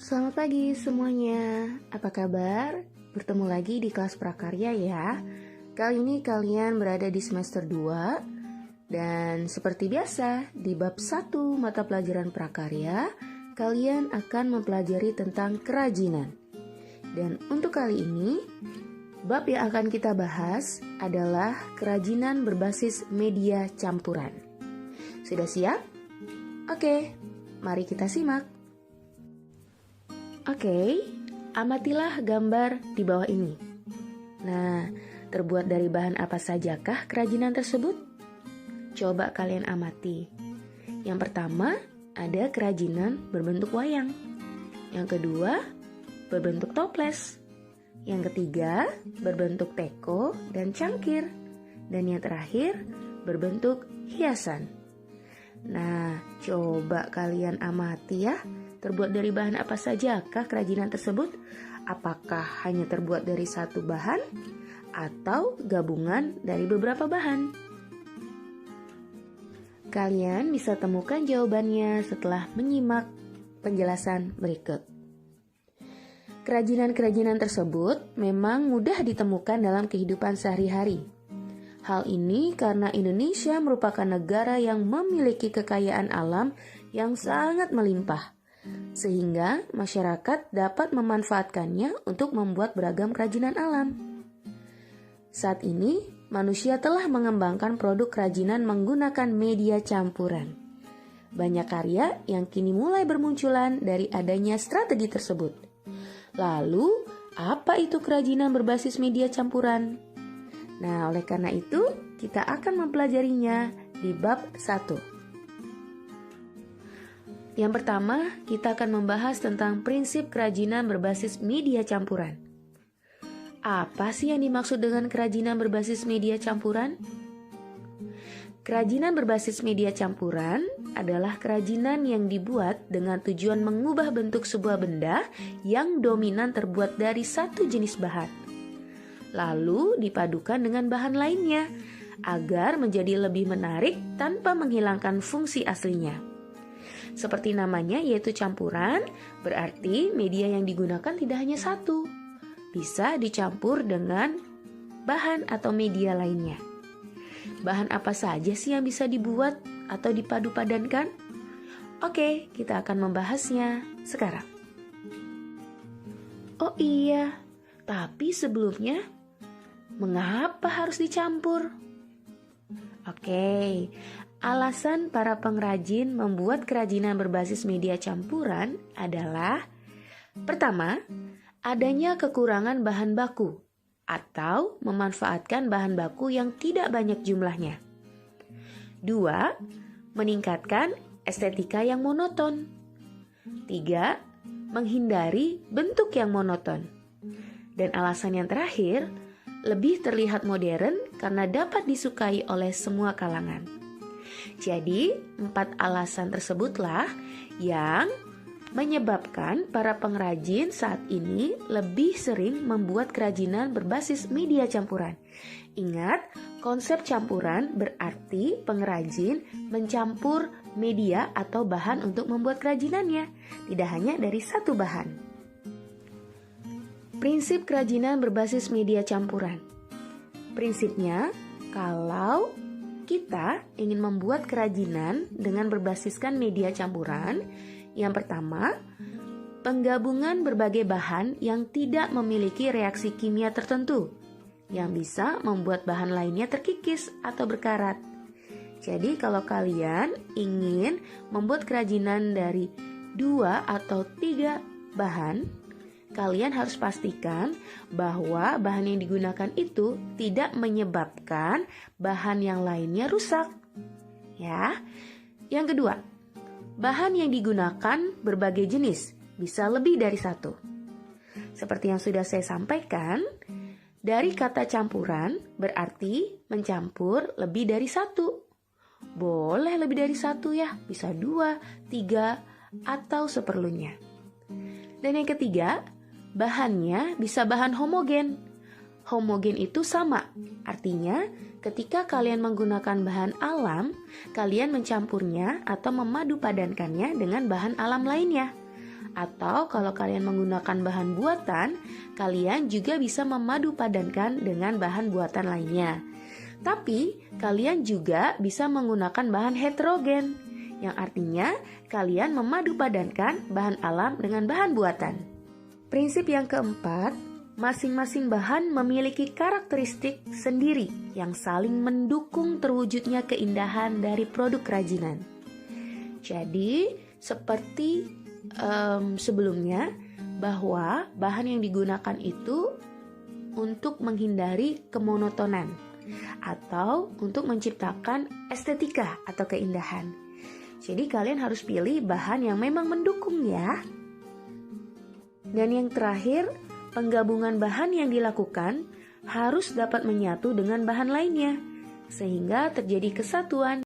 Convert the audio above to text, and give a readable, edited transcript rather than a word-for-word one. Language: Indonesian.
Selamat pagi semuanya, apa kabar? Bertemu lagi di kelas prakarya ya. Kali ini kalian berada di semester 2 dan seperti biasa di bab 1 mata pelajaran prakarya, kalian akan mempelajari tentang kerajinan. Dan untuk kali ini, bab yang akan kita bahas adalah kerajinan berbasis media campuran. Sudah siap? Oke, mari kita simak. Oke, amatilah gambar di bawah ini. Nah, terbuat dari bahan apa sajakah kerajinan tersebut? Coba kalian amati. Yang pertama, ada kerajinan berbentuk wayang. Yang kedua, berbentuk toples. Yang ketiga, berbentuk teko dan cangkir. Dan yang terakhir, berbentuk hiasan. Nah, coba kalian amati ya. Terbuat dari bahan apa sajakah kerajinan tersebut? Apakah hanya terbuat dari satu bahan atau gabungan dari beberapa bahan? Kalian bisa temukan jawabannya setelah menyimak penjelasan berikut. Kerajinan-kerajinan tersebut memang mudah ditemukan dalam kehidupan sehari-hari. Hal ini karena Indonesia merupakan negara yang memiliki kekayaan alam yang sangat melimpah, sehingga masyarakat dapat memanfaatkannya untuk membuat beragam kerajinan alam. Saat ini, manusia telah mengembangkan produk kerajinan menggunakan media campuran. Banyak karya yang kini mulai bermunculan dari adanya strategi tersebut. Lalu, apa itu kerajinan berbasis media campuran? Nah, oleh karena itu, kita akan mempelajarinya di bab 1. Yang pertama, kita akan membahas tentang prinsip kerajinan berbasis media campuran. Apa sih yang dimaksud dengan kerajinan berbasis media campuran? Kerajinan berbasis media campuran adalah kerajinan yang dibuat dengan tujuan mengubah bentuk sebuah benda yang dominan terbuat dari satu jenis bahan, lalu dipadukan dengan bahan lainnya agar menjadi lebih menarik tanpa menghilangkan fungsi aslinya. Seperti namanya yaitu campuran, berarti media yang digunakan tidak hanya satu, bisa dicampur dengan bahan atau media lainnya. Bahan apa saja sih yang bisa dibuat atau dipadu-padankan? Oke, kita akan membahasnya sekarang. Oh iya, tapi sebelumnya, mengapa harus dicampur? Oke, alasan para pengrajin membuat kerajinan berbasis media campuran adalah: pertama, adanya kekurangan bahan baku atau memanfaatkan bahan baku yang tidak banyak jumlahnya. Dua, meningkatkan estetika yang monoton. Tiga, menghindari bentuk yang monoton. Dan alasan yang terakhir, lebih terlihat modern karena dapat disukai oleh semua kalangan. Jadi, 4 alasan tersebutlah yang menyebabkan para pengrajin saat ini lebih sering membuat kerajinan berbasis media campuran. Ingat, konsep campuran berarti pengrajin mencampur media atau bahan untuk membuat kerajinannya, tidak hanya dari satu bahan. Prinsip kerajinan berbasis media campuran. Prinsipnya, kalau kita ingin membuat kerajinan dengan berbasiskan media campuran, yang pertama, penggabungan berbagai bahan yang tidak memiliki reaksi kimia tertentu, yang bisa membuat bahan lainnya terkikis atau berkarat. Jadi kalau kalian ingin membuat kerajinan dari 2 atau 3 bahan, kalian harus pastikan bahwa bahan yang digunakan itu tidak menyebabkan bahan yang lainnya rusak. Ya. Yang kedua, bahan yang digunakan berbagai jenis, bisa lebih dari satu. Seperti yang sudah saya sampaikan, dari kata campuran berarti mencampur lebih dari satu. Boleh lebih dari satu ya, bisa 2, 3, atau seperlunya. Dan yang ketiga, bahannya bisa bahan homogen. Homogen itu sama, artinya ketika kalian menggunakan bahan alam, kalian mencampurnya atau memadu padankannya dengan bahan alam lainnya. Atau kalau kalian menggunakan bahan buatan, kalian juga bisa memadu padankan dengan bahan buatan lainnya. Tapi kalian juga bisa menggunakan bahan heterogen, yang artinya kalian memadu padankan bahan alam dengan bahan buatan. Prinsip yang keempat, masing-masing bahan memiliki karakteristik sendiri yang saling mendukung terwujudnya keindahan dari produk kerajinan. Jadi, seperti sebelumnya, bahwa bahan yang digunakan itu untuk menghindari kemonotonan atau untuk menciptakan estetika atau keindahan. Jadi kalian harus pilih bahan yang memang mendukung ya. Dan yang terakhir, penggabungan bahan yang dilakukan harus dapat menyatu dengan bahan lainnya, sehingga terjadi kesatuan.